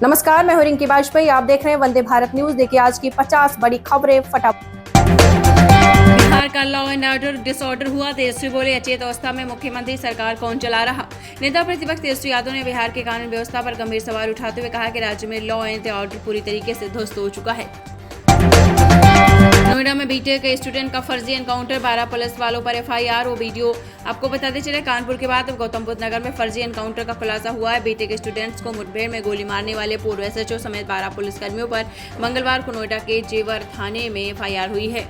नमस्कार, मैं हूं रिंकी वाजपेयी। आप देख रहे हैं वंदे भारत न्यूज। देखिए आज की 50 बड़ी खबरें फटाफट। बिहार का लॉ एंड ऑर्डर डिसऑर्डर हुआ। तेजस्वी बोले अचेत अवस्था में मुख्यमंत्री सरकार कौन चला रहा। नेता प्रतिपक्ष तेजस्वी यादव ने बिहार की कानून व्यवस्था पर गंभीर सवाल उठाते हुए कहा कि राज्य में लॉ एंड ऑर्डर पूरी तरीके से ध्वस्त हो चुका है। नोएडा में बीटेक के स्टूडेंट का फर्जी एनकाउंटर, 12 पुलिस वालों पर एफआईआर। वो वीडियो आपको बताते चले, कानपुर के बाद गौतम बुद्ध नगर में फर्जी एनकाउंटर का खुलासा हुआ है। बीटेक स्टूडेंट्स को मुठभेड़ में गोली मारने वाले पूर्व एसएचओ समेत 12 पुलिसकर्मियों पर मंगलवार को नोएडा के जेवर थाने में एफआईआर हुई है।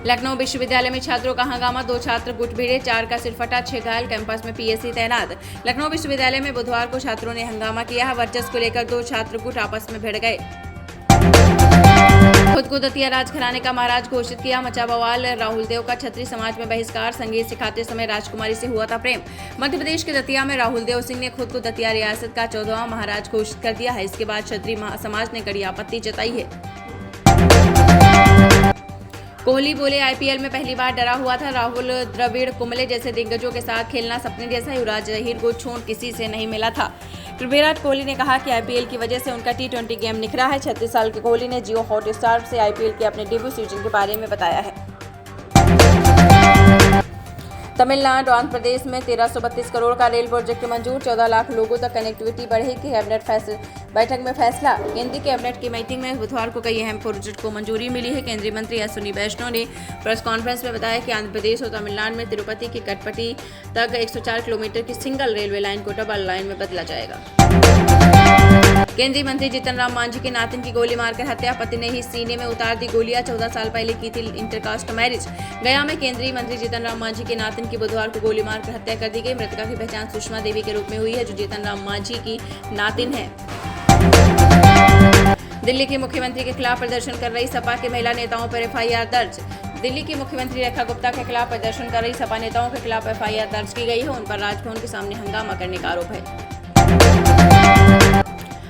लखनऊ विश्वविद्यालय में छात्रों का हंगामा, 2 छात्र गुट भिड़े, 4 का सिर फटा, 6 घायल, कैंपस में पीएससी तैनात। लखनऊ विश्वविद्यालय में बुधवार को छात्रों ने हंगामा किया है। वर्चस्व को लेकर 2 छात्र गुट आपस में भिड़ गए। खुद को दतिया राज घराने का महाराज घोषित किया, मचा बवाल। राहुल देव का छत्री समाज में बहिष्कार, संगीत सिखाते समय राजकुमारी से हुआ था प्रेम। मध्य प्रदेश के दतिया में राहुल देव सिंह ने खुद को दतिया रियासत का 14वां महाराज घोषित कर दिया है। इसके बाद छत्री समाज ने कड़ी आपत्ति जताई है। कोहली बोले आईपीएल में पहली बार डरा हुआ था। राहुल द्रविड़ कुंबले जैसे दिग्गजों के साथ खेलना सपने जैसा। युवराज जहीर को छोड़ किसी से नहीं मिला था। विराट कोहली ने कहा कि आईपीएल की वजह से उनका टी20 गेम निखरा है। 36 साल के कोहली ने जियो हॉटस्टार से आईपीएल के अपने डेब्यू सीजन के बारे में बताया है। तमिलनाडु आंध्र प्रदेश में 1332 करोड़ का रेल प्रोजेक्ट मंजूर, 14 लाख लोगों तक कनेक्टिविटी बढ़ेगी। कैबिनेट बैठक में फैसला। केंद्रीय कैबिनेट की मीटिंग में बुधवार को कई अहम प्रोजेक्ट को मंजूरी मिली है। केंद्रीय मंत्री अश्विनी वैष्णव ने प्रेस कॉन्फ्रेंस में बताया कि आंध्र प्रदेश और तमिलनाडु में तिरुपति की कटपटी तक 104 किलोमीटर की सिंगल रेलवे लाइन को डबल लाइन में बदला जाएगा। केंद्रीय मंत्री जीतन राम मांझी के नातिन की गोली मारकर हत्या, पति ने ही सीने में उतार दी गोलियां। 14 साल पहले की थी इंटरकास्ट मैरिज। गया में केंद्रीय मंत्री जीतन राम मांझी के नातिन की बुधवार को गोली मारकर हत्या कर दी गई। मृतका की पहचान सुषमा देवी के रूप में हुई है, जो जीतन राम मांझी की नातिन है। दिल्ली के मुख्यमंत्री के खिलाफ प्रदर्शन कर रही सपा के महिला नेताओं पर एफआईआर दर्ज। दिल्ली की मुख्यमंत्री रेखा गुप्ता के खिलाफ प्रदर्शन कर रही सपा नेताओं के खिलाफ एफआईआर दर्ज की गई है। उन पर राजभवन के सामने हंगामा करने का आरोप है।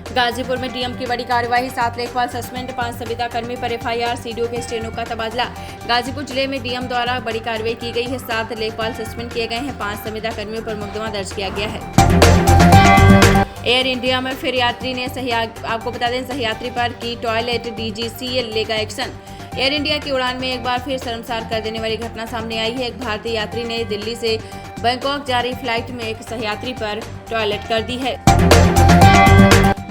गाजीपुर में डीएम की बड़ी कार्यवाही, 7 लेखपाल सस्पेंड, 5 संविदा कर्मी पर एफआईआर। सीडीओ के स्टेनो का तबादला। गाजीपुर जिले में डीएम द्वारा बड़ी कार्रवाई की गई है। 7 लेखपाल सस्पेंड किए गए हैं, 5 संविदा कर्मियों पर मुकदमा दर्ज किया गया है। एयर इंडिया में फिर यात्री ने आपको बता दें, सहयात्री पर की टॉयलेट, डीजीसी लेगा एक्शन। एयर इंडिया की उड़ान में एक बार फिर शर्मसार कर देने वाली घटना सामने आई है। एक भारतीय यात्री ने दिल्ली से बैंकॉक जा रही फ्लाइट में एक सहयात्री पर टॉयलेट कर दी है।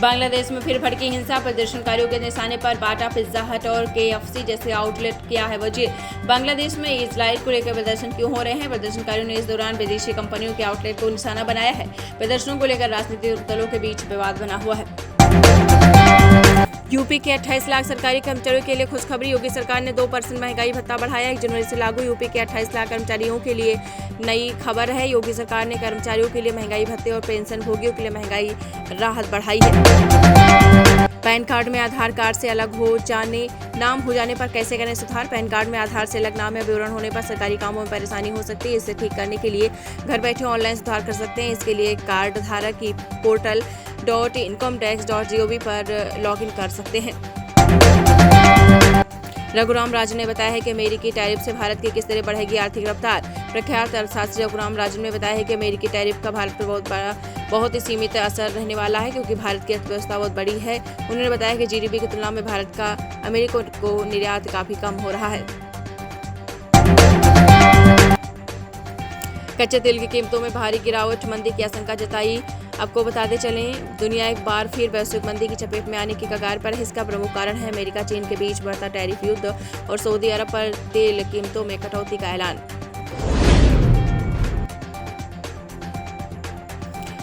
बांग्लादेश में फिर भड़की हिंसा, प्रदर्शनकारियों के निशाने पर बाटा, पिज्जा हट और केएफसी जैसे आउटलेट किया है वजीर। बांग्लादेश में इजराइल को लेकर प्रदर्शन क्यों हो रहे हैं? प्रदर्शनकारियों ने इस दौरान विदेशी कंपनियों के आउटलेट को निशाना बनाया है। प्रदर्शनों को लेकर राजनीतिक दलों के बीच विवाद बना हुआ है। यूपी के 28 लाख सरकारी कर्मचारियों के लिए खुशखबरी। योगी सरकार ने 2% महंगाई भत्ता बढ़ाया। 1 जनवरी से लागू। यूपी के 28 लाख कर्मचारियों के लिए नई खबर है। योगी सरकार ने कर्मचारियों के लिए महंगाई भत्ते और पेंशन भोगियों के लिए महंगाई राहत बढ़ाई है। पैन कार्ड में आधार कार्ड से अलग नाम हो जाने पर कैसे करें सुधार। पैन कार्ड में आधार से अलग नाम या विवरण होने पर सरकारी कामों में परेशानी हो सकती है। इसे ठीक करने के लिए घर बैठे ऑनलाइन सुधार कर सकते हैं। इसके लिए कार्ड धारक की पोर्टल .incometax.gov पर लॉगिन कर सकते हैं। रघुराम राजन ने बताया है कि अमेरिकी टैरिफ से भारत की किस तरह बढ़ेगी आर्थिक रफ्तार। प्रख्यात अर्थशास्त्री रघुराम राजन ने बताया है कि अमेरिकी टैरिफ का भारत पर बहुत ही सीमित असर रहने वाला है, क्योंकि भारत की अर्थव्यवस्था बहुत बड़ी है। उन्होंने बताया कि जीडीपी की तुलना में भारत का अमेरिका को निर्यात काफी कम हो रहा है। कच्चे तेल की कीमतों में भारी गिरावट, मंदी की आशंका जताई। आपको बताते चलें, दुनिया एक बार फिर वैश्विक मंदी की चपेट में आने की कगार पर है। इसका प्रमुख कारण है अमेरिका चीन के बीच बढ़ता टैरिफ युद्ध और सऊदी अरब पर तेल कीमतों में कटौती का ऐलान।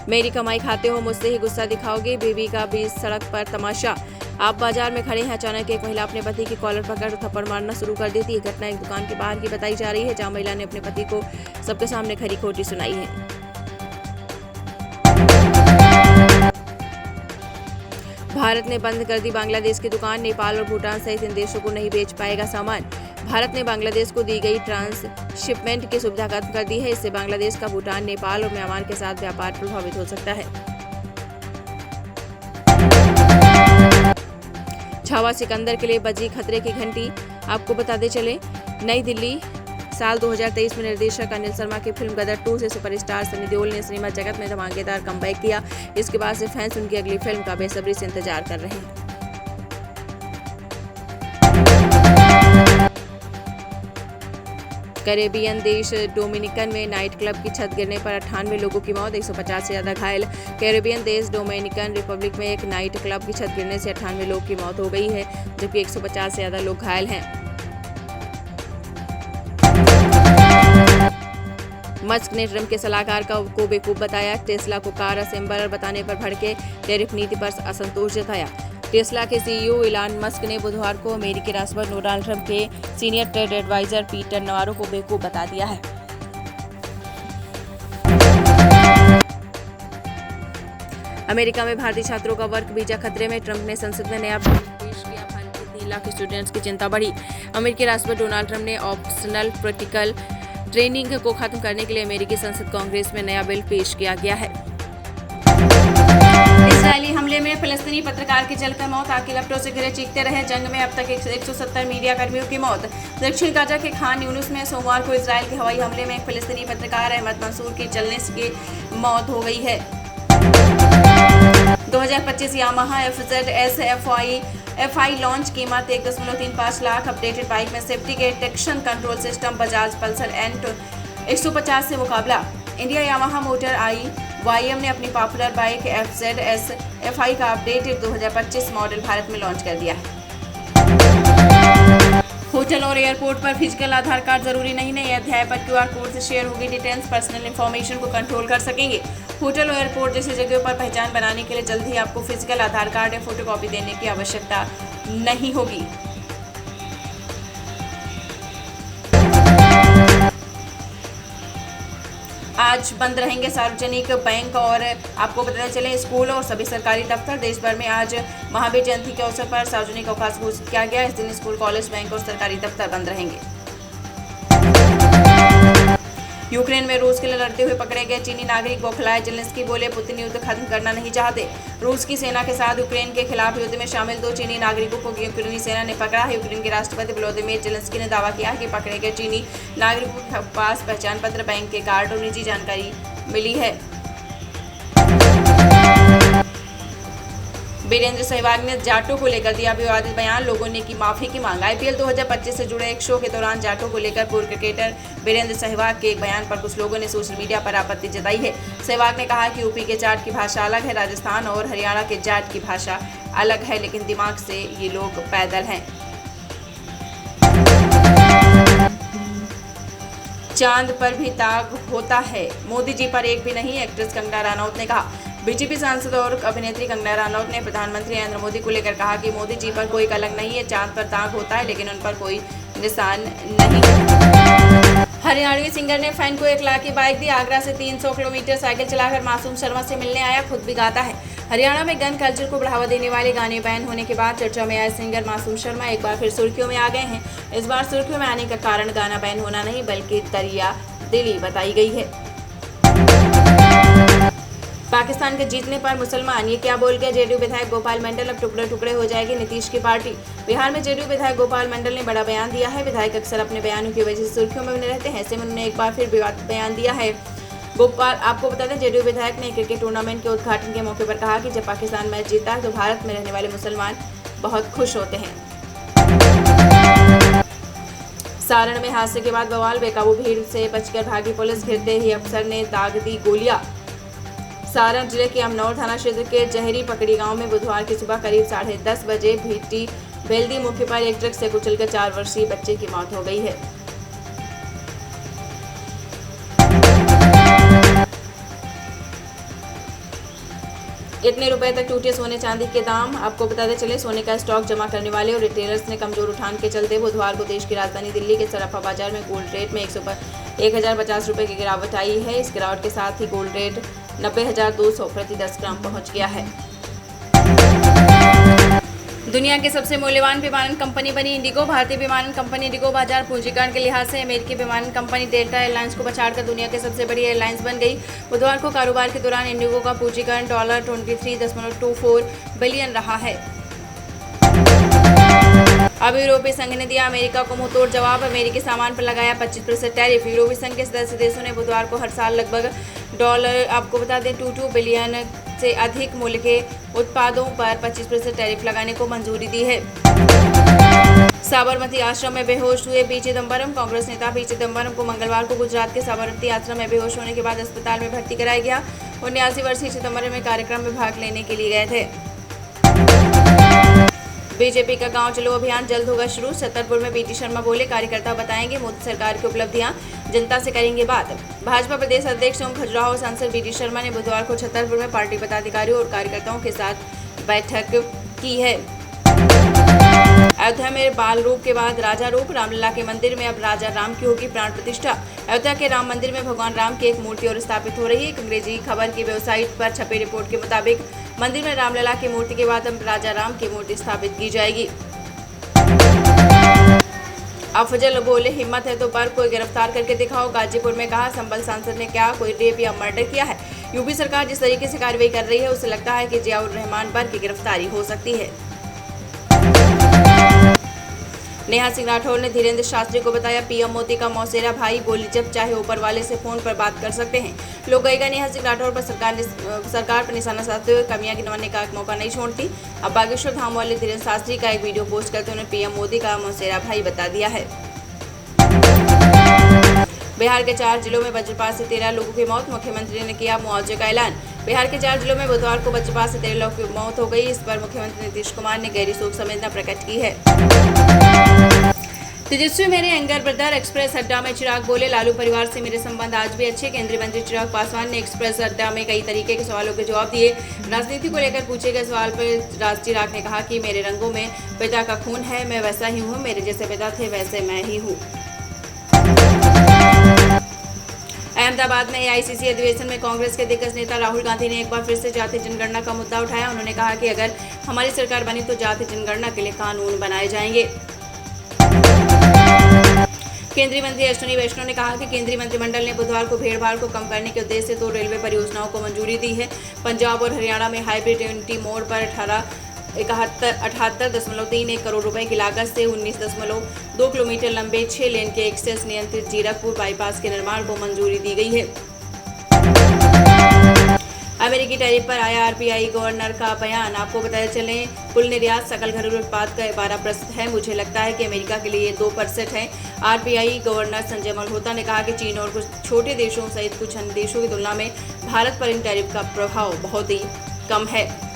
मेरी कमाई खाते हो, मुझसे ही गुस्सा दिखाओगे, बीवी का बीच सड़क पर तमाशा। आप बाजार में खड़े हैं, अचानक एक महिला अपने पति की कॉलर पकड़ थप्पड़ मारना शुरू कर देती है। घटना एक दुकान के बाहर की बताई जा रही है, जहां महिला ने अपने पति को सबके सामने खरी खोटी सुनाई है। भारत ने बंद कर दी बांग्लादेश की दुकान। नेपाल और भूटान सहित इन देशों को नहीं बेच पाएगा सामान। भारत ने बांग्लादेश को दी गई ट्रांसशिपमेंट की सुविधा खत्म कर दी है। इससे बांग्लादेश का भूटान, नेपाल और म्यांमार के साथ व्यापार प्रभावित हो सकता है। छावा सिकंदर के लिए बजी खतरे की घंटी। आपको बताते चले, नई दिल्ली साल 2023 में निर्देशक अनिल शर्मा की फिल्म गदर 2 से सुपरस्टार सनी देओल ने सिनेमा जगत में धमाकेदार कमबैक किया। इसके बाद से फैंस उनकी अगली फिल्म का बेसब्री से इंतजार कर रहे हैं। कैरेबियन देश डोमिनिकन में नाइट क्लब की छत गिरने पर 98 लोगों की मौत, 150 से ज्यादा घायल। कैरेबियन देश डोमिनिकन रिपब्लिक में एक नाइट क्लब की छत गिरने से 98 लोगों की मौत हो गई है, जबकि 150 से ज्यादा लोग घायल हैं। मस्क ने ट्रंप के सलाहकार को बेवकूफ बताया। टेस्ला को कार असेंबलर बताने पर भड़के, टैरिफ नीति पर असंतोष जताया। टेस्ला के सीईओ इलॉन मस्क ने बुधवार को अमेरिकी राष्ट्रपति डोनाल्ड ट्रंप के senior trade adviser Peter Navarro को बेवकूफ बता दिया है। अमेरिका में भारतीय छात्रों का वर्क वीजा खतरे में, ट्रंप ने संसद में नया बिल पेश किया। भारत के 3 लाख स्टूडेंट्स की चिंता बढ़ी। अमेरिकी राष्ट्रपति डोनाल्ड ट्रंप ने ऑप्शनल प्रैक्टिकल ट्रेनिंग को खत्म करने के लिए अमेरिकी संसद कांग्रेस में नया बिल पेश किया गया है। इजरायली हमले में फिलिस्तीनी पत्रकार की जलकर मौत, आग लपटों से घिरे चीखते रहे। जंग में अब तक 170 मीडिया कर्मियों की मौत। दक्षिण गाजा के खान यूनुस में सोमवार को इजरायल के हवाई हमले में एक फिलिस्तीनी पत्रकार अहमद मंसूर की जलने से मौत हो गई है। 2025 यामाहा FZS FI लॉन्च, कीमत 1.35 लाख। अपडेटेड बाइक में सेफ्टी के traction control system, Bajaj Pulsar N150 से मुकाबला। इंडिया यामाहा मोटर YM ने अपनी पॉपुलर बाइक FZS FI का अपडेटेड 2025 मॉडल भारत में लॉन्च कर दिया है। होटल और एयरपोर्ट पर फिजिकल आधार कार्ड जरूरी नहीं। नए अध्याय पर QR कोड से शेयर होगी डिटेल्स, पर्सनल इंफॉर्मेशन को कंट्रोल कर सकेंगे। होटल और एयरपोर्ट जैसी जगहों पर पहचान बनाने के लिए जल्द ही आपको फिजिकल आधार कार्ड या फोटोकॉपी देने की आवश्यकता नहीं होगी। आज बंद रहेंगे सार्वजनिक बैंक और आपको बताते चले स्कूल और सभी सरकारी दफ्तर। देश भर में आज महावीर जयंती के अवसर पर सार्वजनिक अवकाश घोषित किया गया। इस दिन स्कूल, कॉलेज, बैंक और सरकारी दफ्तर बंद रहेंगे। यूक्रेन में रूस के लिए लड़ते हुए पकड़े गए चीनी नागरिक बौखलाए। जेलेंस्की बोले, पुतिन युद्ध खत्म करना नहीं चाहते। रूस की सेना के साथ यूक्रेन के खिलाफ युद्ध में शामिल 2 चीनी नागरिकों को यूक्रेनी सेना ने पकड़ा है। यूक्रेन के राष्ट्रपति व्लादिमीर जेलेंस्की ने दावा किया है कि पकड़े गए चीनी नागरिकों के पास पहचान पत्र, बैंक के कार्ड और निजी जानकारी मिली है। वीरेंद्र सहवाग ने जाटों को लेकर दिया विवादित बयान, लोगों ने की माफी की मांग। IPL 2025 से जुड़े एक शो के दौरान जाटों को लेकर पूर्व क्रिकेटर वीरेंद्र सहवाग के एक बयान पर कुछ लोगों ने सोशल मीडिया पर आपत्ति जताई है। सहवाग ने कहा कि यूपी के जाट की भाषा अलग है, राजस्थान और हरियाणा के जाट की भाषा अलग है, लेकिन दिमाग से ये लोग पैदल हैं। चांद पर भी ताक होता है, मोदी जी पर एक भी नहीं, एक्ट्रेस कंगना रनौत ने कहा। बीजेपी सांसद और अभिनेत्री कंगना रनौत ने प्रधानमंत्री नरेंद्र मोदी को लेकर कहा कि मोदी जी पर कोई कलंक नहीं है, चांद पर ताक होता है लेकिन उन पर कोई निशान नहीं है। हरियाणवी सिंगर ने फैन को 1 लाख की बाइक दी। आगरा से 300 किलोमीटर साइकिल चलाकर मासूम शर्मा से मिलने आया, खुद भी गाता है। हरियाणा में गन कल्चर को बढ़ावा देने वाले गाने बैन होने के बाद चर्चा में आए सिंगर मासूम शर्मा एक बार फिर सुर्खियों में आ गए हैं। इस बार सुर्खियों में आने का कारण गाना बैन होना नहीं बल्कि दरिया दिली बताई गई है। पाकिस्तान के जीतने पर मुसलमान, ये क्या बोल गया जेडीयू विधायक गोपाल मंडल, अब टुकड़े टुकड़े हो जाएगी नीतीश की पार्टी। बिहार में जेडीयू विधायक गोपाल मंडल ने बड़ा बयान दिया है। विधायक अक्सर अपने बयानों की वजह से सुर्खियों में बने रहते हैं, ऐसे में उन्होंने एक बार फिर विवादित बयान दिया है। गोपाल, आपको बता दें, जेडीयू विधायक ने क्रिकेट टूर्नामेंट के उद्घाटन के मौके पर कहा कि जब पाकिस्तान मैच जीता है तो भारत में रहने वाले मुसलमान बहुत खुश होते हैं। सारण में हादसे के बाद बवाल, बेकाबू भीड़ से बचकर भागी पुलिस, घिरते ही अफसर ने दाग दी गोलियां। सारण जिले के अमनौर थाना क्षेत्र के जहरी पकड़ी गांव में बुधवार की सुबह करीब 10:30 बजे भीटी बेल्दी मुख्य पर एक ट्रक से कुचलकर 4 वर्षीय बच्चे की मौत हो गई है। इतने रुपए तक टूटे सोने चांदी के दाम। आपको बताते चले, सोने का स्टॉक जमा करने वाले और रिटेलर्स ने कमजोर उठान के चलते बुधवार को देश की राजधानी दिल्ली के सराफा बाजार में गोल्ड रेट में 1050 रुपए की गिरावट आई है। इस गिरावट के साथ ही गोल्ड रेट 90,200 प्रति 10 ग्राम पहुंच गया है। दुनिया की सबसे मूल्यवान विमानन कंपनी बनी इंडिगो। भारतीय विमानन कंपनी इंडिगो बाजार पूंजीकरण के लिहाज से अमेरिकी विमानन कंपनी डेल्टा एयरलाइंस को पछाड़कर दुनिया की सबसे बड़ी एयरलाइंस बन गई। बुधवार को कारोबार के दौरान इंडिगो का पूंजीकरण $23.24 बिलियन रहा है। अब यूरोपीय संघ ने दिया अमेरिका को मुंहतोड़ जवाब। अमेरिकी सामान पर लगाया 25% टैरिफ। यूरोपीय संघ के सदस्य देशों ने बुधवार को हर साल लगभग डॉलर आपको बता दें 22 बिलियन से अधिक मूल्य के उत्पादों पर 25% टैरिफ लगाने को मंजूरी दी है। साबरमती आश्रम में बेहोश हुए पी चिदम्बरम। कांग्रेस नेता पी चिदम्बरम को मंगलवार को गुजरात के साबरमती आश्रम में बेहोश होने के बाद अस्पताल में भर्ती कराया गया। 79 वर्षीय चिदम्बरम में कार्यक्रम में भाग लेने के लिए गए थे। बीजेपी का गांव चलो अभियान जल्द होगा शुरू। छतरपुर में बीटी शर्मा बोले, कार्यकर्ता बताएंगे मोदी सरकार की उपलब्धियां, जनता से करेंगे बात। भाजपा प्रदेश अध्यक्ष ओम खजुराहो सांसद बीटी शर्मा ने बुधवार को छतरपुर में पार्टी पदाधिकारियों और कार्यकर्ताओं के साथ बैठक की है। अयोध्या में बाल रूप के बाद राजा रूप। रामलला के मंदिर में अब राजा राम की होगी प्राण प्रतिष्ठा। अयोध्या के राम मंदिर में भगवान राम की एक मूर्ति और स्थापित हो रही है। एक अंग्रेजी खबर की वेबसाइट पर छपी रिपोर्ट के मुताबिक मंदिर में रामलला की मूर्ति के बाद अब राजा राम की मूर्ति स्थापित की जाएगी। अफजल बोले, हिम्मत है तो पर कोई गिरफ्तार करके दिखाओ। गाजीपुर में कहा, संभल सांसद ने क्या कोई रेप या मर्डर किया है? यूपी सरकार जिस तरीके से कार्रवाई कर रही है उससे लगता है कि जियाउर रहमान बर की गिरफ्तारी हो सकती है। नेहा सिंह राठौर ने धीरेन्द्र शास्त्री को बताया पीएम मोदी का मौसेरा भाई। बोली, जब चाहे ऊपर वाले से फोन पर बात कर सकते हैं। लोक गायिका नेहा सिंह राठौर पर सरकार पर निशाना साधते हुए कमियां गिनवाने का एक मौका नहीं छोड़ती। अब बागेश्वर धाम वाले धीरेन्द्र शास्त्री का एक वीडियो पोस्ट करते उन्हें पीएम मोदी का मौसेरा भाई बता दिया है। बिहार के 4 जिलों में वज्रपात से 13 लोगों की मौत। मुख्यमंत्री ने किया मुआवजे का ऐलान। बिहार के 4 जिलों में बुधवार को वज्रपात से 13 लोगों की मौत हो गई। इस पर मुख्यमंत्री नीतीश कुमार ने गहरी शोक संवेदना प्रकट की है। तेजस्वी मेरे एंगर ब्रदर। एक्सप्रेस अड्डा में चिराग बोले, लालू परिवार से मेरे संबंध आज भी अच्छे। केंद्रीय मंत्री चिराग पासवान ने एक्सप्रेस अड्डा में कई तरीके के सवालों के जवाब दिए। राजनीति को लेकर पूछे गए सवाल पर चिराग ने कहा कि मेरे रंगों में पिता का खून है, मैं वैसा ही हूँ, मेरे जैसे पिता थे वैसे मैं ही हूँ। अहमदाबाद में एआईसीसी अधिवेशन में कांग्रेस के दिग्गज नेता राहुल गांधी ने एक बार फिर से जाति जनगणना का मुद्दा उठाया। उन्होंने कहा कि अगर हमारी सरकार बनी तो जाति जनगणना के लिए कानून बनाए जाएंगे। केंद्रीय मंत्री अश्विनी वैष्णव ने कहा कि केंद्रीय मंत्रिमंडल ने बुधवार को भीड़भाड़ को कम करने के उद्देश्य से 2 रेलवे परियोजनाओं को मंजूरी दी है। पंजाब और हरियाणा में हाईब्रिड यूनिटी मोड़ पर 78.31 करोड़ रुपए की लागत से 19.2 किलोमीटर लंबे 6 लेन के एक्सेस नियंत्रित जीरकपुर बाईपास के निर्माण को मंजूरी दी गई है। अमेरिकी टैरिफ पर आया आरबीआई गवर्नर का बयान। आपको बताया चलें, कुल निर्यात सकल घरेलू उत्पाद का 12% है। मुझे लगता है कि अमेरिका के लिए 2% है। आरबीआई गवर्नर संजय मल्होत्रा ने कहा कि चीन और कुछ छोटे देशों सहित कुछ अन्य देशों की तुलना में भारत पर इन टैरिफ का प्रभाव बहुत ही कम है।